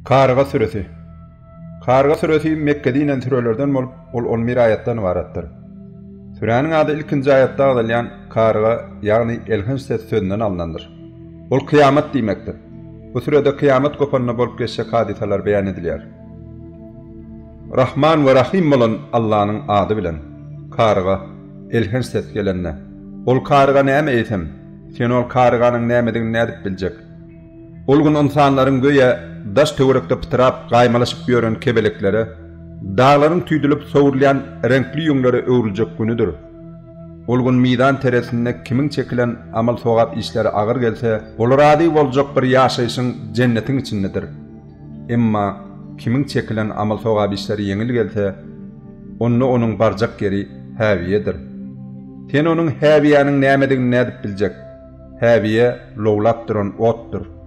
Karga süresi. Karga süresi Mekke dinen sürelerden bolup, ol 11 ayatdan ibaretdir. Sürenin adı ilkinci ayatda agdalyan karga, ýagny elhin ses sözünden alınandır. Ol kıyamet diýmekdir. Bu sürede kıyamet gopanna bolup geçecek hadisalar beýan edilýär. Rahman ve Rahim bolan Allah'ın adı bilen karga, elhin ses gelenne. Ol karga näme eýsem, sen ol karganyň nämedigini nädip biljek. Ol gün insanlaryň göýe daş töwerekde pytyrap gaýmalaşyp ýören kebeleklere, dağlaryň tüýdülip sowurlayan renkli ýüňlere öwriljek günüdür. Ol gün midan teresinde kimiň çekilen amal sowap işleri agyr gelse, olar ady boljak bir ýaşaýyşyň jennetiň içindedir. Emma kimiň çekilen amal sowap işleri ýeňil gelse, onuň barjak geri häwiýedir. Sen onuň häwiýanyň nämedigini nädip biljek? Häwiýe lowlap duran otdur.